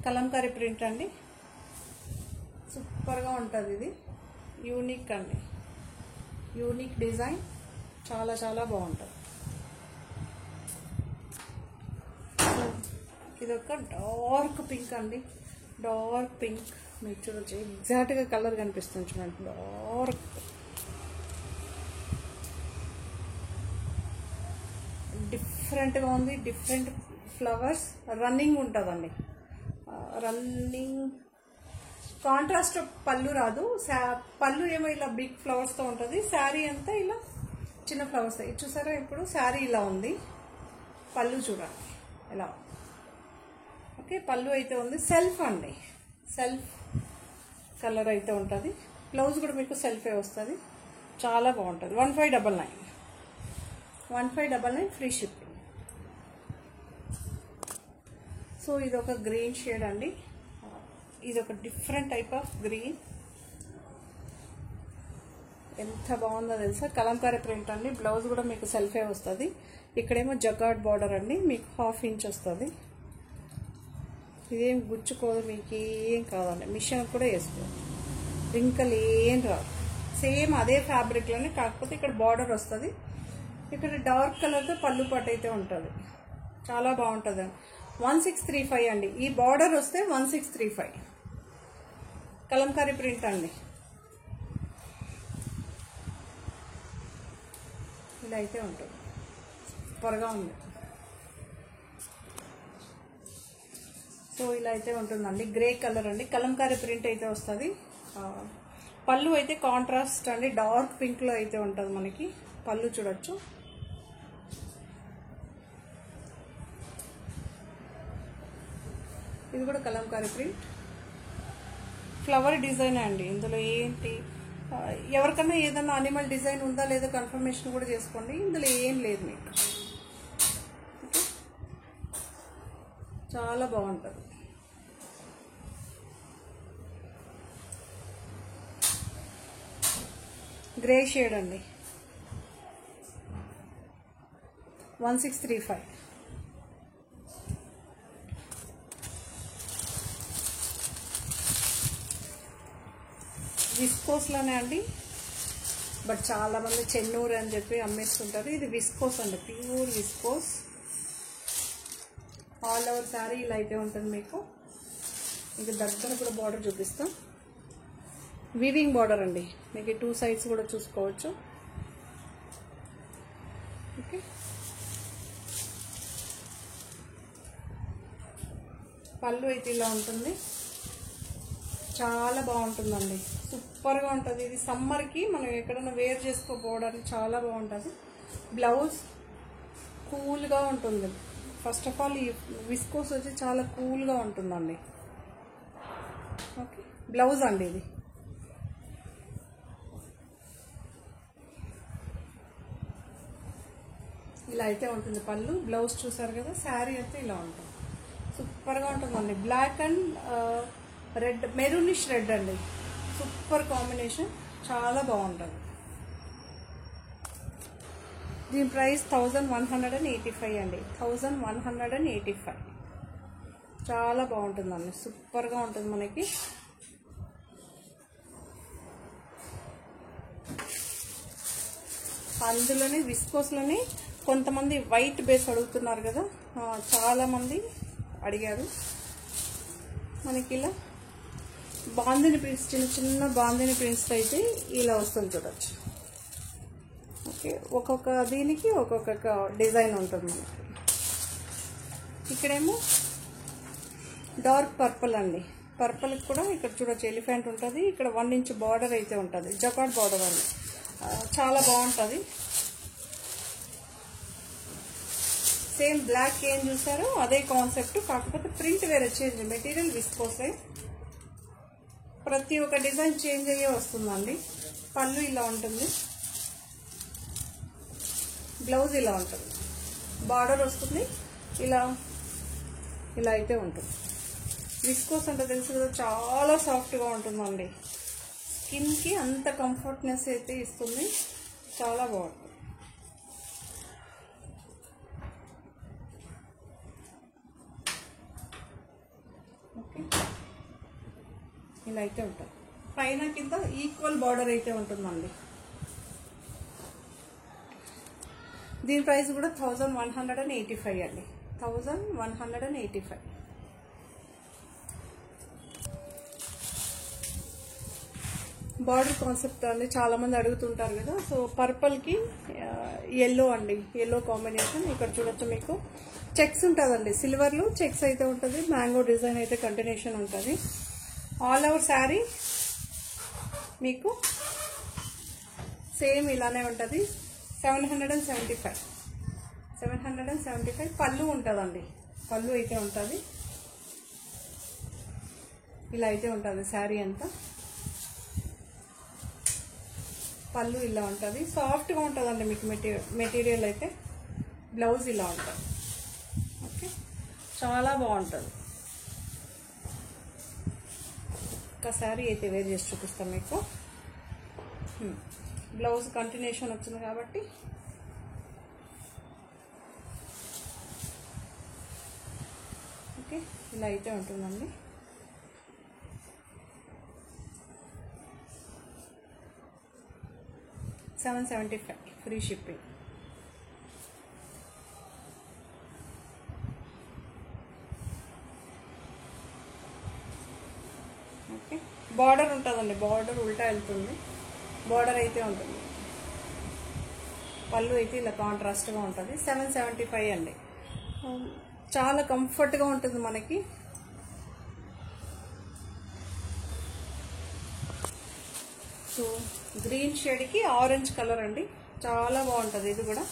కలంకారీ ప్రింట్ అండి, సూపర్గా ఉంటుంది. ఇది యూనిక్ అండి, యూనిక్ డిజైన్, చాలా బాగుంటుంది. ఇది ఒక డార్క్ పింక్ అండి. డార్క్ పింక్ మీకు చూడొచ్చు, ఎగ్జాక్ట్గా కలర్ కనిపిస్తుంది చూడండి. డార్క్ డిఫరెంట్గా ఉంది. డిఫరెంట్ ఫ్లవర్స్, రన్నింగ్ ఉంటుందండి. రన్నింగ్ కాంట్రాస్ట్ పళ్ళు రాదు. పళ్ళు ఏమో ఇలా బిగ్ ఫ్లవర్స్తో ఉంటుంది. శారీ అంతా ఇలా చిన్న ఫ్లవర్స్. ఇది చూసారా, ఇప్పుడు శారీ ఇలా ఉంది. పళ్ళు చూడండి ఎలా. ఓకే, పళ్ళు అయితే ఉంది. సెల్ఫ్ అండి, సెల్ఫ్ కలర్ అయితే ఉంటుంది. బ్లౌజ్ కూడా మీకు సెల్ఫే వస్తుంది. చాలా బాగుంటుంది. 1599 ఫ్రీ షిప్పింగ్. సో ఇది ఒక గ్రీన్ షేడ్ అండి. ఇది ఒక డిఫరెంట్ టైప్ ఆఫ్ గ్రీన్. ఎంత బాగుందో తెలుసా. కలంకారీ ప్రింట్ అండి. బ్లౌజ్ కూడా మీకు సెల్ఫే వస్తుంది. ఇక్కడేమో జకార్డ్ బార్డర్ అండి, మీకు 1/2 ఇంచ్ వస్తుంది. ఇదేం గుచ్చుకోదు, మీకు ఏం కాదండి. మిషన్ కూడా వేసుకోదు, రింకలు ఏం రాదు. సేమ్ అదే ఫ్యాబ్రిక్లోనే, కాకపోతే ఇక్కడ బార్డర్ వస్తుంది. ఇక్కడ డార్క్ కలర్తో పళ్ళు పట్టు అయితే ఉంటుంది. చాలా బాగుంటుంది. 1635 అండి. ఈ బార్డర్ వస్తే 1635. కలంకారీ ప్రింట్ అండి. ఇలా అయితే ఉంటుంది. సూపర్గా ఉంది. సో ఇలా అయితే ఉంటుందండి. గ్రే కలర్ అండి. కలంకారీ ప్రింట్ అయితే వస్తుంది. పళ్ళు అయితే కాంట్రాస్ట్ అండి, డార్క్ పింక్లో అయితే ఉంటుంది మనకి. పళ్ళు చూడొచ్చు. ఇది కూడా కలంకారీ ప్రింట్. ఫ్లవర్ డిజైన్ అండి. ఇందులో ఏంటి, ఎవరికన్నా ఏదన్నా అనిమల్ డిజైన్ ఉందా లేదా కన్ఫర్మేషన్ కూడా చేసుకోండి. ఇందులో ఏం లేదు మీకు. చాలా బాగుంటుంది. గ్రే షేడ్ అండి. 1635. విస్కోస్లోనే అండి, బట్ చాలా మంది చెన్నూరు అని చెప్పి అమ్మేస్తుంటారు. ఇది విస్కోస్ అండి, pure viscose. All over sari ఇలా అయితే ఉంటుంది మీకు. మీకు దగ్గర కూడా బార్డర్ చూపిస్తాం. వీవింగ్ బార్డర్ అండి, మీకు 2 సైడ్స్ కూడా చూసుకోవచ్చు. ఓకే, పళ్ళు అయితే ఇలా ఉంటుంది. చాలా బాగుంటుందండి, సూపర్గా ఉంటుంది. ఇది సమ్మర్కి మనం ఎక్కడైనా వేర్ చేసుకోపోవడానికి చాలా బాగుంటుంది. బ్లౌజ్ కూల్గా ఉంటుంది. ఫస్ట్ ఆఫ్ ఆల్ ఈ విస్కోస్ వచ్చి చాలా కూల్గా ఉంటుందండి. ఓకే, బ్లౌజ్ అండి ఇది. ఇలా అయితే ఉంటుంది పళ్ళు. బ్లౌజ్ చూసారు కదా. శారీ అయితే ఇలా ఉంటుంది, సూపర్గా ఉంటుందండి. Black and red, maroonish red అండి, సూపర్ కాంబినేషన్, చాలా బాగుంటుంది. దీని ప్రైస్ 1185 అండి, 1185. చాలా బాగుంటుందండి, సూపర్గా ఉంటుంది మనకి. అందులోనే విస్కోస్లోనే కొంతమంది వైట్ బేస్ అడుగుతున్నారు కదా, చాలామంది అడిగారు. మనకి ఇలా బాందిని ప్రింట్స్, చిన్న చిన్న బాందిని ప్రింట్స్ అయితే ఇలా వస్తుంది చూడొచ్చు. ఓకే, ఒక్కొక్క దీనికి ఒక్కొక్క డిజైన్ ఉంటుంది మనకి. ఇక్కడేమో డార్క్ పర్పుల్ అండి, పర్పుల్కి కూడా ఇక్కడ చూడొచ్చు ఎలిఫెంట్ ఉంటుంది. ఇక్కడ 1 ఇంచ్ బార్డర్ అయితే ఉంటుంది, జకార్డ్ బార్డర్ అండి, చాలా బాగుంటుంది. సేమ్ బ్లాక్ ఏం చూసారో అదే కాన్సెప్ట్, కాకపోతే ప్రింట్ వేరే చేంజ్, మెటీరియల్ విస్కోసే. ప్రతి ఒక్క డిజైన్ చేంజ్ అయ్యే వస్తుందండి. పళ్ళు ఇలా ఉంటుంది, బ్లౌజ్ ఇలా ఉంటుంది, బార్డర్ వస్తుంది, ఇలా ఇలా అయితే ఉంటుంది. విస్కోస్ అంటే తెలుసు కదా, చాలా సాఫ్ట్గా ఉంటుందండి. స్కిన్కి అంత కంఫర్ట్నెస్ అయితే ఇస్తుంది, చాలా బాగుంటుంది. ఓకే, ఇలా అయితే ఉంటుంది. పైన కింద ఈక్వల్ బార్డర్ అయితే ఉంటుందండి. దీని ప్రైస్ కూడా 1185 అండి, 1185. బార్డర్ కాన్సెప్ట్ అండి, చాలా మంది అడుగుతుంటారు కదా. సో పర్పుల్కి ఎల్లో అండి, ఎల్లో కాంబినేషన్. ఇక్కడ చూడొచ్చు మీకు చెక్స్ ఉంటుందండి, సిల్వర్లో చెక్స్ అయితే ఉంటుంది. మ్యాంగో డిజైన్ అయితే కంటిన్యూషన్ ఉంటుంది. ఆల్ ఓవర్ శారీ మీకు సేమ్ ఇలానే ఉంటుంది. 775 పళ్ళు ఉంటుందండి, పళ్ళు అయితే ఉంటుంది. ఇలా అయితే ఉంటుంది శారీ అంతా. పళ్ళు ఇలా ఉంటుంది, సాఫ్ట్గా ఉంటుందండి మీకు మెటీరియల్ అయితే. బ్లౌజ్ ఇలా ఉంటుంది. ఓకే, చాలా బాగుంటుంది. ఒక శారీ అయితే వేర్ చేసి చూపిస్తాం మీకు. బ్లౌజ్ కంటిన్యూషన్ వచ్చింది కాబట్టి ఓకే, ఇలా అయితే ఉంటుందండి. $775 ఫ్రీ షిప్పింగ్. ఓకే, బార్డర్ ఉంటుందండి, బార్డర్ ఉల్టా వెళ్తుంది, బార్డర్ అయితే ఉంటుంది. పళ్ళు అయితే ఇలా కాంట్రాస్ట్గా ఉంటుంది. 775 అండి, చాలా కంఫర్ట్గా ఉంటుంది మనకి. సో గ్రీన్ షేడ్కి ఆరెంజ్ కలర్ అండి, చాలా బాగుంటుంది ఇది కూడా.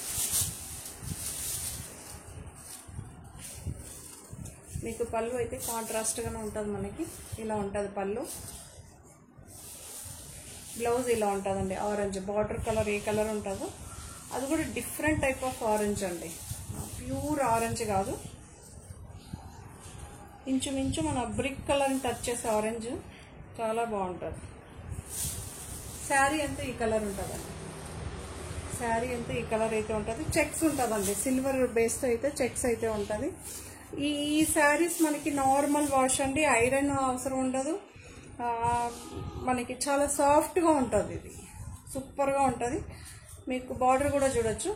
మీకు పళ్ళు అయితే కాంట్రాస్ట్గానే ఉంటుంది మనకి, ఇలా ఉంటుంది పళ్ళు. బ్లౌజ్ ఇలా ఉంటుందండి, ఆరెంజ్ బార్డర్ కలర్ ఏ కలర్ ఉంటుందో అది కూడా డిఫరెంట్ టైప్ ఆఫ్ ఆరెంజ్ అండి, ప్యూర్ ఆరెంజ్ కాదు, ఇంచుమించు మన బ్రిక్ కలర్ని టచ్ చేసే ఆరెంజ్, చాలా బాగుంటుంది. శారీ అంతా ఈ కలర్ ఉంటుందండి, శారీ అంతా ఈ కలర్ అయితే ఉంటుంది. చెక్స్ ఉంటుందండి, సిల్వర్ బేస్తో అయితే చెక్స్ అయితే ఉంటుంది. ఈ శారీస్ మనకి నార్మల్ వాష్ అండి, ఐరన్ అవసరం ఉండదు. మనకి చాలా సాఫ్ట్గా ఉంటుంది, ఇది సూపర్గా ఉంటుంది. మీకు బార్డర్ కూడా చూడొచ్చు,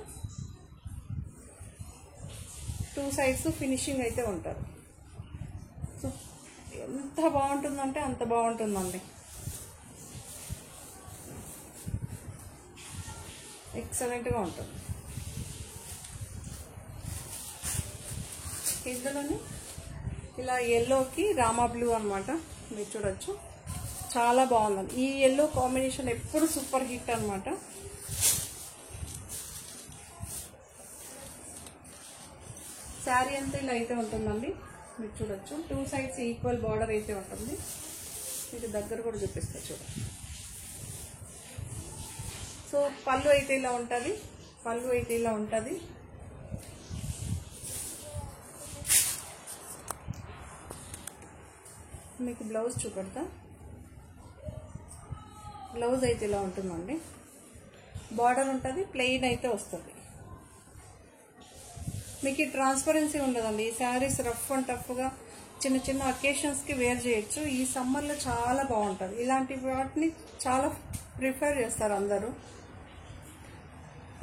2 సైడ్స్ ఫినిషింగ్ అయితే ఉంటుంది. ఎంత బాగుంటుందంటే అంత బాగుంటుందండి, ఎక్సలెంట్గా ఉంటుంది. ఇందులోని ఇలా ఎల్లోకి రామా బ్లూ అనమాట, మీరు చూడొచ్చు, చాలా బాగుందండి. ఈ ఎల్లో కాంబినేషన్ ఎప్పుడు సూపర్ హిట్ అనమాట. శారీ అంతా ఇలా అయితే ఉంటుందండి, మీరు చూడొచ్చు. 2 సైడ్స్ ఈక్వల్ బార్డర్ అయితే ఉంటుంది. మీకు దగ్గర కూడా చూపిస్తా చూడండి. సో పళ్ళు అయితే ఇలా ఉంటుంది, పళ్ళు అయితే ఇలా ఉంటుంది. మీకు బ్లౌజ్ చూపెడతా. బ్లౌజ్ అయితే ఇలా ఉంటుందండి, బార్డర్ ఉంటుంది, ప్లెయిన్ అయితే వస్తుంది. మీకు ఈ ట్రాన్స్పరెన్సీ ఉండదండి. ఈ శారీస్ రఫ్ అండ్ టఫ్గా చిన్న చిన్న అకేషన్స్కి వేర్ చేయొచ్చు. ఈ సమ్మర్లో చాలా బాగుంటుంది. ఇలాంటి వాటిని చాలా ప్రిఫర్ చేస్తారు అందరూ.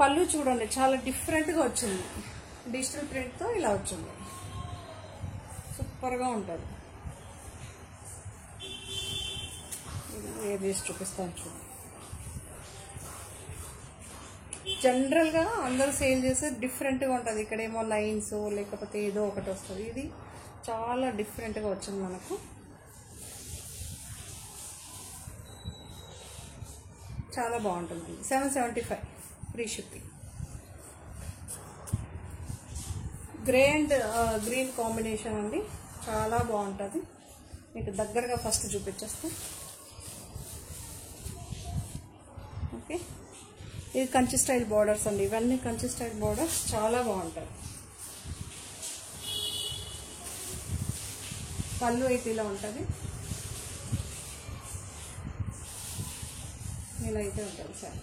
పళ్ళు చూడండి, చాలా డిఫరెంట్గా వచ్చింది, డిజిటల్ ప్రింట్తో ఇలా వచ్చింది, సూపర్గా ఉంటుంది. వేసి చూపిస్తాను చూడండి. జనరల్గా అందరూ సేల్ చేసే డిఫరెంట్గా ఉంటుంది. ఇక్కడేమో లైన్స్ లేకపోతే ఏదో ఒకటి వస్తుంది. ఇది చాలా డిఫరెంట్గా వచ్చింది మనకు, చాలా బాగుంటుంది. 775 free shipping. Grey and green combination అండి, చాలా బాగుంటుంది. మీకు దగ్గరగా ఫస్ట్ చూపించేస్తాం. ఓకే, ఇది కంచి స్టైల్ బార్డర్స్ అండి, ఇవన్నీ కంచి స్టైల్ బార్డర్స్ చాలా బాగుంటాయి. పళ్ళు అయితే ఇలా ఉంటుంది, ఇలా అయితే ఉంటుంది సార్.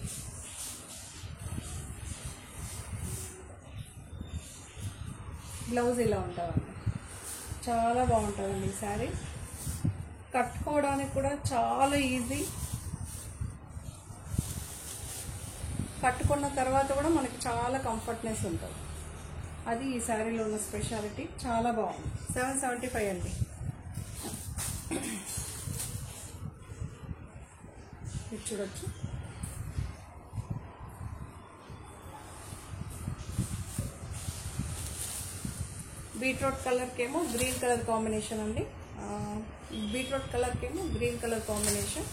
బ్లౌజ్ ఇలా ఉంటుందండి, చాలా బాగుంటుందండి. ఈ శారీ కట్టుకోవడానికి కూడా చాలా ఈజీ. కట్టుకున్న తర్వాత కూడా మనకి చాలా కంఫర్ట్నెస్ ఉంటుంది. అది ఈ శారీలో ఉన్న స్పెషాలిటీ. చాలా బాగుంది. 775 అండి. ఇది చూడొచ్చు. బీట్రూట్ కలర్కేమో గ్రీన్ కలర్ కాంబినేషన్ అండి. బీట్రూట్ కలర్కేమో గ్రీన్ కలర్ కాంబినేషన్.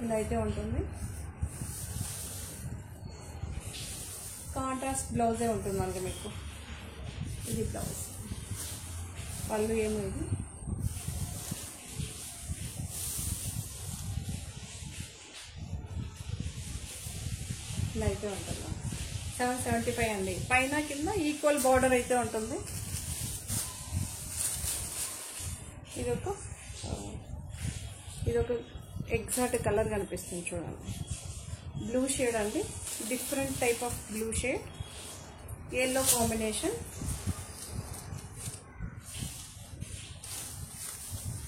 ఇలా అయితే ఉంటుంది. కాంట్రాస్ట్ బ్లౌజే ఉంటుందండి మీకు. ఇది బ్లౌజ్, పళ్ళు ఏమో ఇది. ఇలా అయితే ఉంటుంది. 775 అండి. పైన కింద ఈక్వల్ బార్డర్ అయితే ఉంటుంది. ఇదొక ఎగ్జాక్ట్ కలర్ కనిపిస్తుంది చూడండి. బ్లూ షేడ్ అండి, different type of blue shade, yellow combination.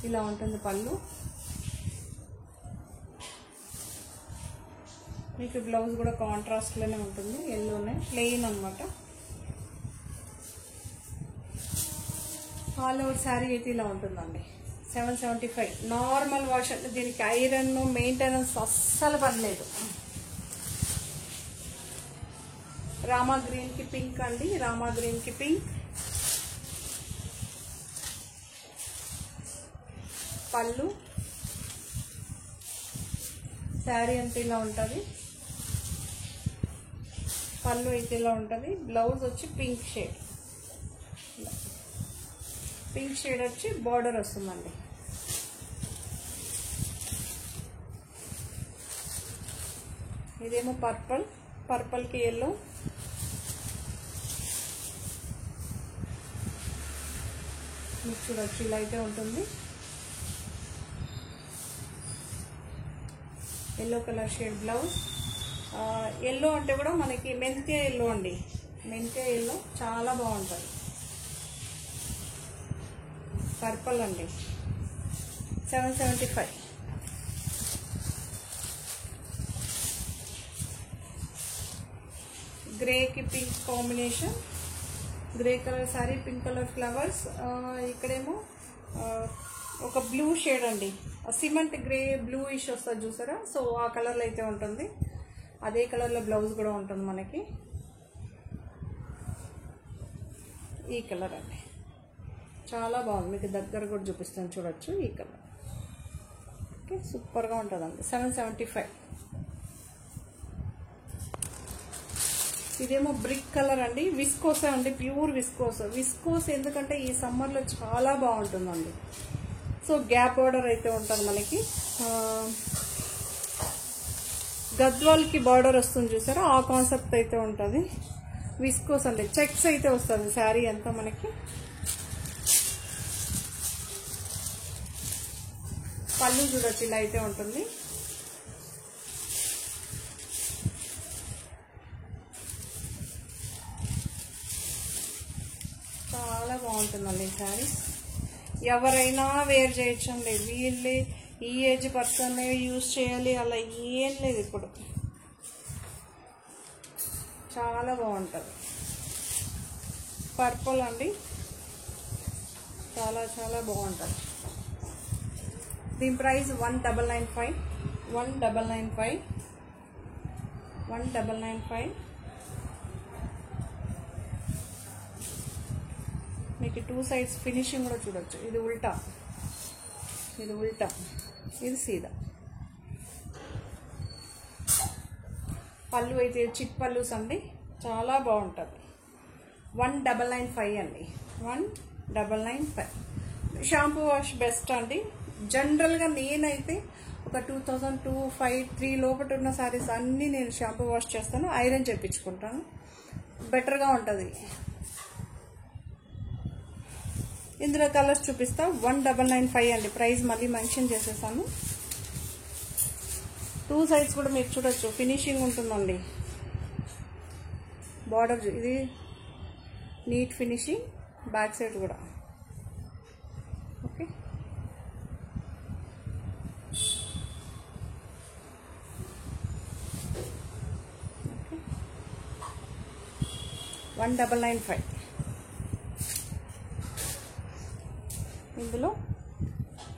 ఇలా ఉంటుంది పళ్ళు. మీకు బ్లౌజ్ కూడా కాంట్రాస్ట్లోనే ఉంటుంది, ఎల్లోనే, ప్లెయిన్ అనమాట. ఆల్ ఓవర్ శారీ అయితే ఇలా ఉంటుందండి. 775 నార్మల్ వాష్ అంటే దీనికి ఐరన్ మెయింటెనెన్స్ అస్సలు పర్లేదు. రామా గ్రీన్కి పింక్ అండి, రామా గ్రీన్కి పింక్. పళ్ళు, శారీ అంతా ఇలా ఉంటుంది. పళ్ళు అయితే ఇలా ఉంటుంది. బ్లౌజ్ వచ్చి పింక్ షేడ్, పింక్ షేడ్ వచ్చి బార్డర్ వస్తుందండి. ఇదేమో పర్పుల్, పర్పుల్కి ఎల్లో. మీకు చూడొచ్చు, ఇలా అయితే ఉంటుంది. Yellow colour shade blouse. Yellow అంటే కూడా మనకి మెంత్య ఎల్లో అండి, మెంత్య ఎల్లో చాలా బాగుంటుంది. పర్పుల్ అండి 775. గ్రేకి pink combination, grey colour sorry, pink colour flowers. ఇక్కడేమో ఒక బ్లూ షేడ్ అండి, సిమెంట్ గ్రే బ్లూ ఇష్ వస్తుంది చూసారా, సో ఆ కలర్లో అయితే ఉంటుంది. అదే కలర్లో బ్లౌజ్ కూడా ఉంటుంది మనకి. ఈ కలర్ అండి చాలా బాగుంది, మీకు దగ్గర కూడా చూపిస్తాను చూడొచ్చు. ఈ కలర్ ఓకే, సూపర్గా ఉంటుందండి. 775. ఇదేమో బ్రిక్ కలర్ అండి, విస్కోసే అండి, ప్యూర్ విస్కోస్ ఎందుకంటే ఈ సమ్మర్లో చాలా బాగుంటుందండి. సో గ్యాప్ బార్డర్ అయితే ఉంటుంది మనకి. గద్వాల్కి బార్డర్ వస్తుంది చూసారా, ఆ కాన్సెప్ట్ అయితే ఉంటుంది. విస్కోస్ అండి, చెక్స్ అయితే వస్తుంది శారీ అంతా మనకి. పళ్ళు చూడొచ్చు, ఇలా అయితే ఉంటుంది. చాలా బాగుంటుందండి ఈ శారీ. ఎవరైనా వేర్ చేయొచ్చండి, వీళ్ళే ఈ ఏజ్ పర్సన్ యూజ్ చేయాలి అలా ఏం లేదు. ఇప్పుడు చాలా బాగుంటుంది. పర్పుల్ అండి, చాలా చాలా బాగుంటుంది. దీని ప్రైస్ 1995. 1995. మీకు 2 సైడ్స్ ఫినిషింగ్ కూడా చూడొచ్చు. ఇది ఉల్టా, ఇది సీదా. పళ్ళు అయితే చిట్ పళ్ళుస్ అండి, చాలా బాగుంటుంది. 1995 అండి, 1995. షాంపూ వాష్ బెస్ట్ అండి. జనరల్గా నేనైతే ఒక 2002, 5, 3 లోపల ఉన్న శారీస్ అన్నీ నేను షాంపూ వాష్ చేస్తాను, ఐరన్ చేయించుకుంటాను, బెటర్గా ఉంటుంది. ఇందులో కలర్స్ చూపిస్తా. 1995 అండి ప్రైస్, మళ్ళీ మెన్షన్ చేసేసాను. 2 సైడ్స్ కూడా మీరు చూడొచ్చు, ఫినిషింగ్ ఉంటుందండి. బార్డర్ ఇది నీట్ ఫినిషింగ్, బ్యాక్ సైడ్ కూడా ఓకే. 1995. ఇందులో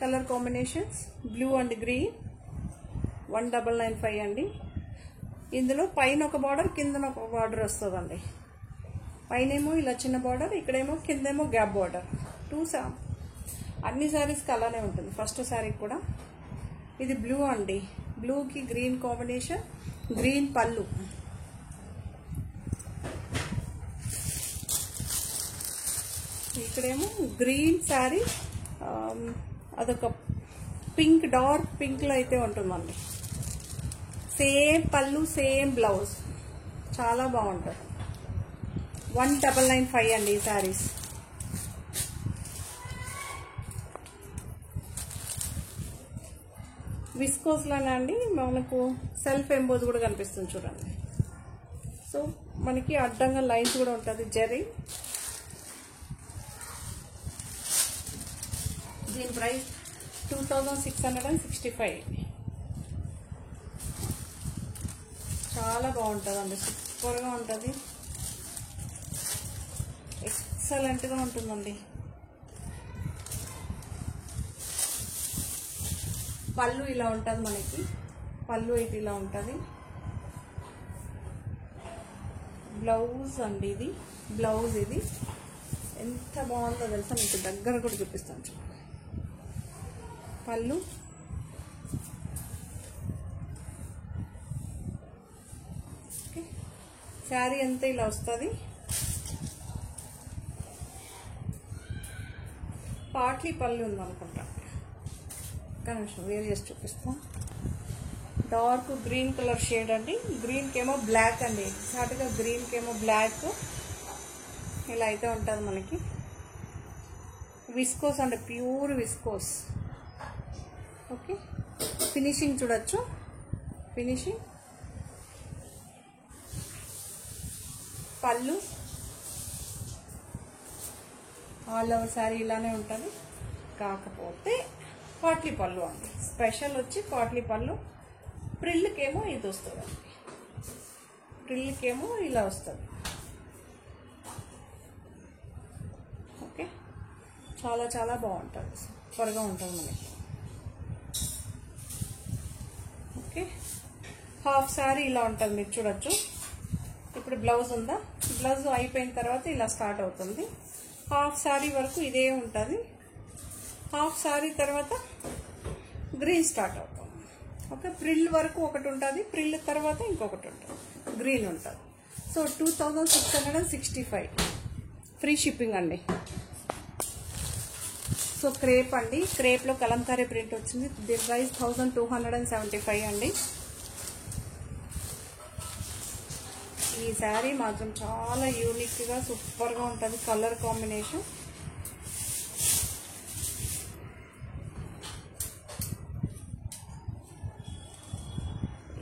colour combinations blue and green. 1995 అండి. ఇందులో పైన ఒక బార్డర్, కింద ఒక బార్డర్ వస్తుందండి. పైనేమో ఇలా చిన్న బార్డర్, ఇక్కడేమో కిందేమో గ్యాప్ బార్డర్. అన్ని శారీస్కి అలానే ఉంటుంది. ఫస్ట్ శారీ కూడా ఇది బ్లూ అండి, బ్లూకి గ్రీన్ కాంబినేషన్, గ్రీన్ పళ్ళు. ఇక్కడేమో గ్రీన్ శారీ, అదొక పింక్, డార్క్ పింక్లో అయితే ఉంటుందండి. సేమ్ పళ్ళు, సేమ్ బ్లౌజ్, చాలా బాగుంటుంది. 1995 అండి ఈ శారీస్. విస్కోస్లోనే అండి, మనకు సెల్ఫ్ ఎంబోజ్ కూడా కనిపిస్తుంది చూడండి. సో మనకి అడ్డంగా లైన్స్ కూడా ఉంటుంది జరీ. దీని ప్రైస్ 2665. చాలా బాగుంటుందండి, సూపర్గా ఉంటుంది, ఎక్సలెంట్గా ఉంటుందండి. పళ్ళు ఇలా ఉంటుంది మనకి, పళ్ళు అయితే ఇలా ఉంటుంది. బ్లౌజ్ అండి, ఇది బ్లౌజ్. ఇది ఎంత బాగుందో తెలుసా, మీకు దగ్గర కూడా చూపిస్తాను చూడండి. పళ్ళు, శారీ అంతా ఇలా వస్తుంది. పార్ట్లీ పళ్ళు ఉందనుకుంటా, కనీసం వేర్ చేసి చూపిస్తాం. డార్క్ గ్రీన్ కలర్ షేడ్ అండి, గ్రీన్కి ఏమో బ్లాక్ అండి, ఎగ్జాక్ట్గా గ్రీన్కి ఏమో బ్లాక్, ఇలా అయితే ఉంటుంది మనకి. విస్కోస్ అండి, ప్యూర్ విస్కోస్. ఓకే, ఫినిషింగ్ చూడొచ్చు, ఫినిషింగ్. పళ్ళు ఆల్ ఓవర్ శారీ ఇలానే ఉంటుంది. కాకపోతే పాట్లీ పళ్ళు అండి. స్పెషల్ వచ్చి పాట్లీ పళ్ళు. ప్రిల్కేమో ఇది వస్తుందండి, ప్రిల్కేమో ఇలా వస్తుంది. ఓకే, చాలా చాలా బాగుంటుంది, సూపర్గా ఉంటుంది మనకి. ఓకే, హాఫ్ సారీ ఇలా ఉంటుంది, మీరు చూడొచ్చు. ఇప్పుడు బ్లౌజ్ ఉందా, బ్లౌజ్ అయిపోయిన తర్వాత ఇలా స్టార్ట్ అవుతుంది. హాఫ్ సారీ వరకు ఇదే ఉంటుంది. హాఫ్ సారీ తర్వాత గ్రీన్ స్టార్ట్ అవుతుంది. ఓకే, ప్రిల్ వరకు ఒకటి ఉంటుంది, ప్రిల్ తర్వాత ఇంకొకటి ఉంటుంది, గ్రీన్ ఉంటుంది. సో 2665 ఫ్రీ షిప్పింగ్ అండి. సో క్రేప్ అండి, క్రేప్లో కలంకారీ ప్రింట్ వచ్చింది. దీని ప్రైస్ 1275 అండి. ఈ శారీ మాత్రం చాలా యూనిక్గా సూపర్గా ఉంటుంది, కలర్ కాంబినేషన్.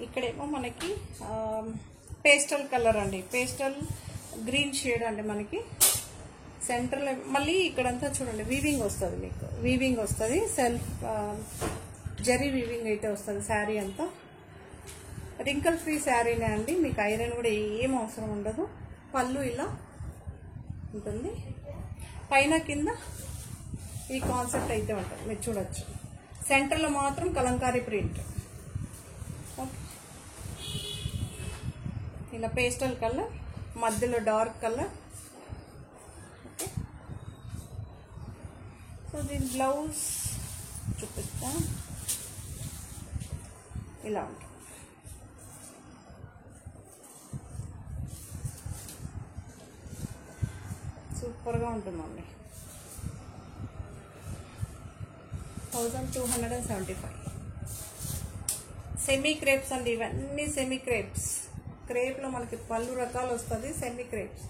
ఇక్కడేమో మనకి పేస్టల్ కలర్ అండి, పేస్టల్ గ్రీన్ షేడ్ అండి మనకి. సెంటర్లో మళ్ళీ ఇక్కడంతా చూడండి వీవింగ్ వస్తుంది, మీకు వీవింగ్ వస్తుంది, సెల్ఫ్ జరీ వీవింగ్ అయితే వస్తుంది. శారీ అంతా రింకల్ ఫ్రీ శారీనే అండి, మీకు ఐరన్ కూడా ఏం అవసరం ఉండదు. పళ్ళు ఇలా ఉంటుంది, పైన కింద ఈ కాన్సెప్ట్ అయితే ఉంటుంది, మీరు చూడొచ్చు. సెంటర్లో మాత్రం కలంకారీ ప్రింట్. ఓకే, ఇలా పేస్టల్ కలర్, మధ్యలో డార్క్ కలర్. ఓకే, సో దీని బ్లౌజ్ చూపిస్తా, ఇలా ఉంటుంది. సూపర్గా ఉంటుందండి. 1275. సెమీ క్రేప్స్ అండి, ఇవన్నీ సెమీ క్రేప్స్. క్రేప్లో మనకి పళ్ళు రకాలు వస్తుంది, సెమీ క్రేప్స్.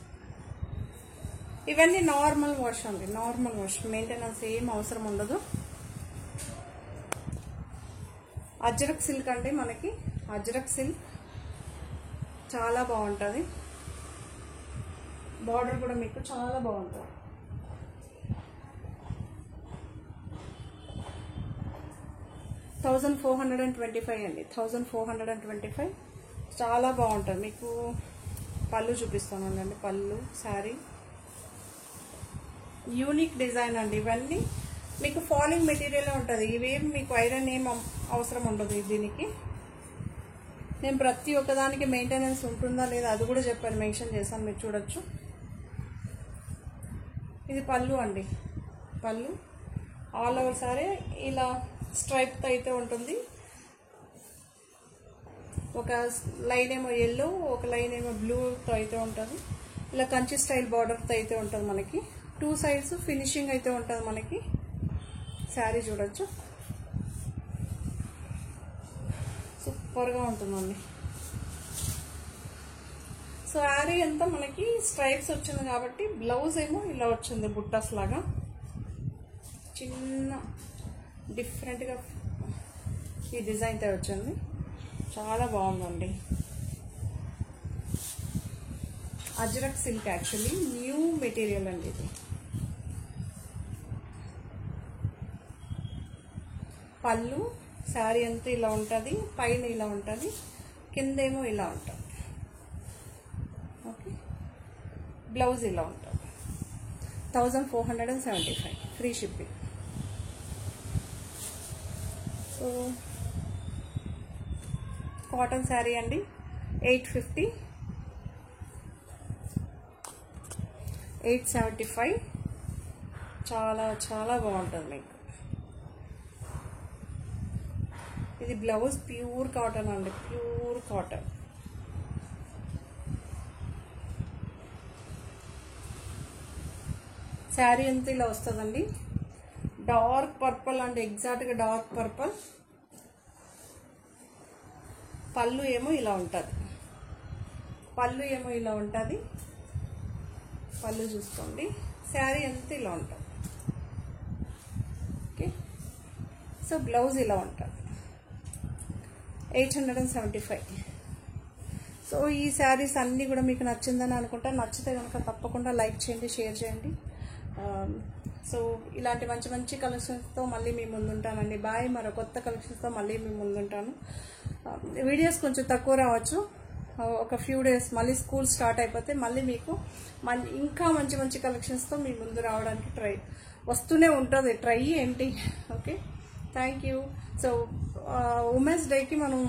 ఇవన్నీ నార్మల్ వాష్ అండి, నార్మల్ వాష్, మెయింటెనెన్స్ ఏం అవసరం ఉండదు. అజ్రక్ సిల్క్ అండి మనకి, అజ్రక్ సిల్క్ చాలా బాగుంటుంది. బార్డర్ కూడా మీకు చాలా బాగుంటుంది. $1425 అండి, 1425. చాలా బాగుంటుంది. మీకు పళ్ళు చూపిస్తానండి, పళ్ళు శారీ యూనిక్ డిజైన్ అండి. ఇవన్నీ మీకు ఫాలింగ్ మెటీరియల్ ఉంటుంది, ఇవేం మీకు ఐరన్ ఏం అవసరం ఉండదు దీనికి. నేను ప్రతి ఒక్కదానికి మెయింటెనెన్స్ ఉంటుందా లేదా అది కూడా చెప్పాను, మెన్షన్ చేశాను, మీరు చూడొచ్చు. ఇది పళ్ళు అండి, పళ్ళు ఆల్ ఓవర్ సారీ ఇలా స్ట్రైప్తో అయితే ఉంటుంది. ఒక లైన్ ఏమో ఎల్లో, ఒక లైన్ ఏమో బ్లూతో అయితే ఉంటుంది. ఇలా కంచి స్టైల్ బార్డర్తో అయితే ఉంటుంది మనకి. 2 సైడ్స్ ఫినిషింగ్ అయితే ఉంటుంది మనకి. శారీ చూడొచ్చు, సూపర్గా ఉంటుందండి. సో శారీ అంతా మనకి స్ట్రైప్స్ వచ్చింది కాబట్టి బ్లౌజ్ ఏమో ఇలా వచ్చింది, బుట్టాస్ లాగా చిన్న డిఫరెంట్గా ఈ డిజైన్తో వచ్చింది. చాలా బాగుందండి. Ajrak silk actually new material అండి ఇది. పళ్ళు శారీ అంతా ఇలా ఉంటుంది, పైన ఇలా ఉంటుంది, కిందేమో ఇలా ఉంటుంది. ఓకే, బ్లౌజ్ ఇలా ఉంటుంది. 1475 free shipping. So cotton sari అండి, 850, 875. చాలా చాలా బాగుంటుంది మీకు. ఇది బ్లౌజ్ ప్యూర్ కాటన్ అండి, ప్యూర్ కాటన్. శారీ అంతా ఇలా వస్తుందండి, డార్క్ పర్పుల్ అండి, ఎగ్జాక్ట్గా డార్క్ పర్పుల్. పళ్ళు ఏమో ఇలా ఉంటుంది, పళ్ళు ఏమో ఇలా ఉంటుంది, పళ్ళు చూసుకోండి. శారీ అంతా ఇలా ఉంటుంది. ఓకే, సో బ్లౌజ్ ఇలా ఉంటుంది. 875. సో ఈ శారీస్ అన్నీ కూడా మీకు నచ్చిందని అనుకుంటా. నచ్చితే కనుక తప్పకుండా లైక్ చేయండి, షేర్ చేయండి. సో ఇలాంటి మంచి మంచి కలెక్షన్స్తో మళ్ళీ మీ ముందుంటానండి. బాయ్. మరో కొత్త కలెక్షన్స్తో మళ్ళీ మీ ముందుంటాను. వీడియోస్ కొంచెం తక్కువ రావచ్చు, ఒక ఫ్యూ డేస్ మళ్ళీ స్కూల్ స్టార్ట్ అయిపోతే మళ్ళీ మీకు ఇంకా మంచి మంచి కలెక్షన్స్తో మీ ముందు రావడానికి వస్తూనే ఉంటుంది. ట్రై ఏంటి. Okay, thank you. So women's డేకి మనం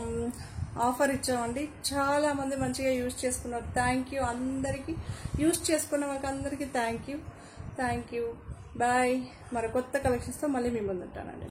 ఆఫర్ ఇచ్చామండి. చాలా మంది మంచిగా యూజ్ చేసుకున్నారు. థ్యాంక్ యూ అందరికీ. యూజ్ చేసుకున్న వాళ్ళకి అందరికీ థ్యాంక్ యూ. బాయ్. మరో కొత్త కలెక్షన్స్తో మళ్ళీ మీ ముందు ఉంటానండి.